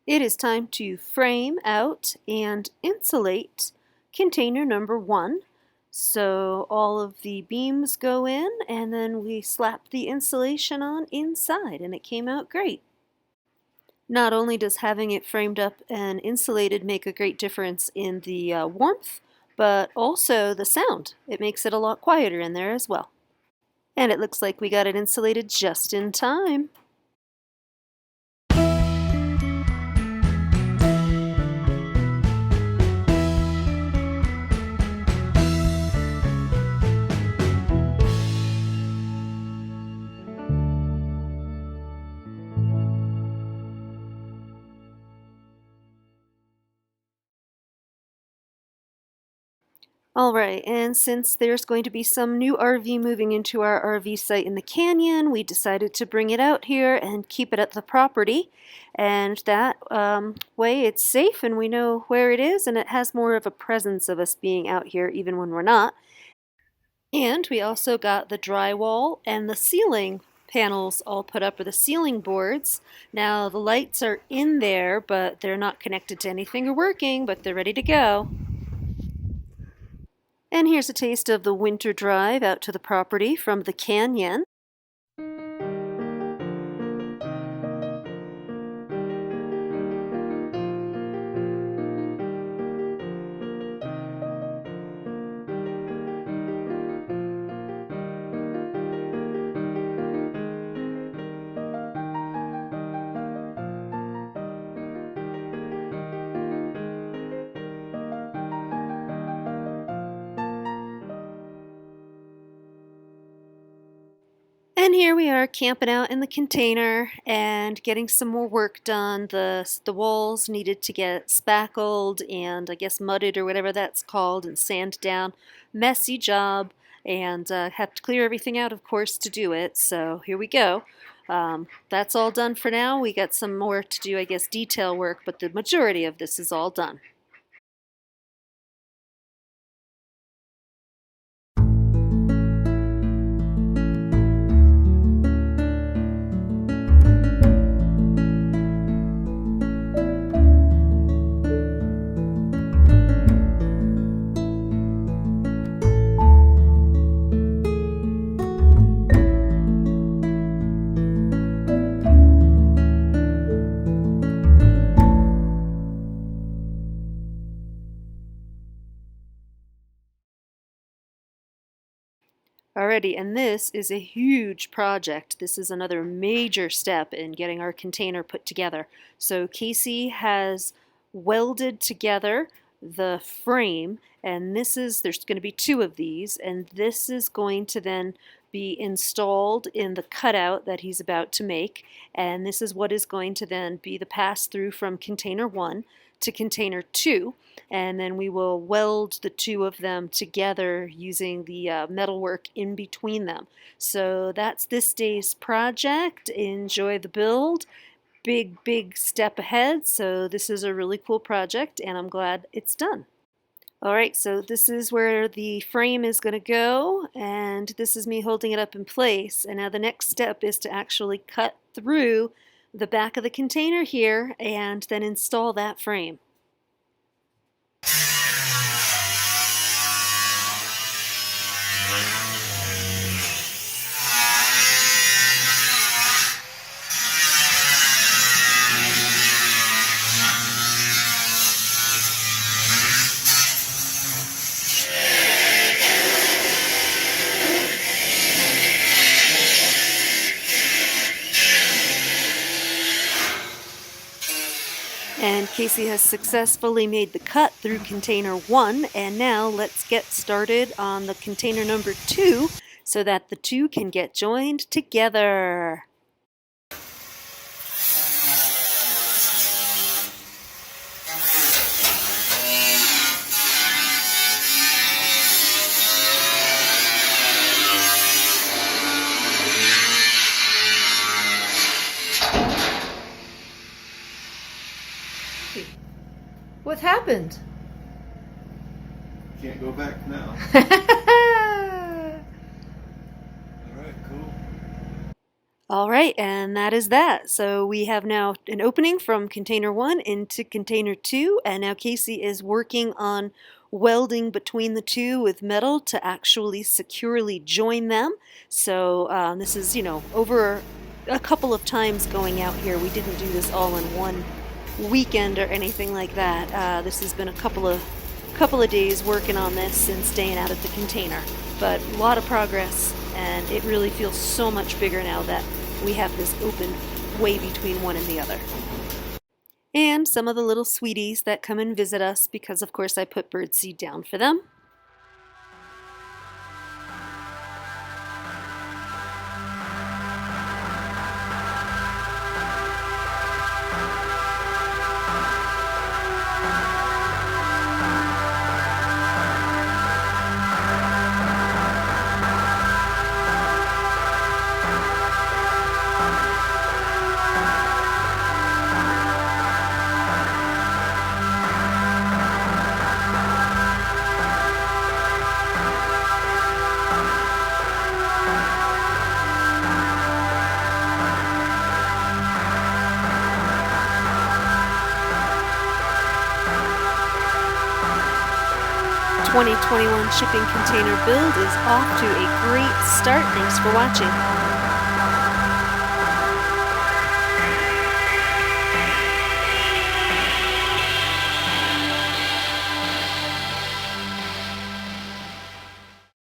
It is time to frame out and insulate container number 1. So all of the beams go in and then we slap the insulation on inside and it came out great. Not only does having it framed up and insulated make a great difference in the warmth, but also the sound. It makes it a lot quieter in there as well. And it looks like we got it insulated just in time. Alright, and since there's going to be some new RV moving into our RV site in the canyon, we decided to bring it out here and keep it at the property. And that way it's safe and we know where it is, and it has more of a presence of us being out here even when we're not. And we also got the drywall and the ceiling panels all put up, or the ceiling boards. Now the lights are in there, but they're not connected to anything or working, but they're ready to go. And here's a taste of the winter drive out to the property from the canyon. And here we are camping out in the container and getting some more work done. The walls needed to get spackled and I guess mudded or whatever that's called and sanded down. Messy job, and have to clear everything out, of course, to do it. So here we go. That's all done for now. We got some more to do, I guess, detail work, but the majority of this is all done. Alrighty, and this is a huge project. This is another major step in getting our container put together. So Casey has welded together the frame, and there's going to be 2 of these, and this is going to then be installed in the cutout that he's about to make, and this is what is going to then be the pass-through from container 1 to container 2. And then we will weld the 2 of them together using the metalwork in between them. So that's this day's project. Enjoy the build. Big step ahead. So this is a really cool project and I'm glad it's done. Alright, so this is where the frame is going to go, and this is me holding it up in place. And now the next step is to actually cut through the back of the container here and then install that frame. And Casey has successfully made the cut through container 1, and now let's get started on the container number 2 so that the 2 can get joined together. What happened? Can't go back now. Alright, cool. All right, and that is that. So we have now an opening from container 1 into container 2, and now Casey is working on welding between the two with metal to actually securely join them. So this is, over a couple of times going out here. We didn't do this all in one weekend or anything like that. This has been a couple of days working on this and staying out of the container, but a lot of progress, and it really feels so much bigger now that we have this open way between one and the other. And some of the little sweeties that come and visit us, because of course I put birdseed down for them. 2021 shipping container build is off to a great start. Thanks for watching.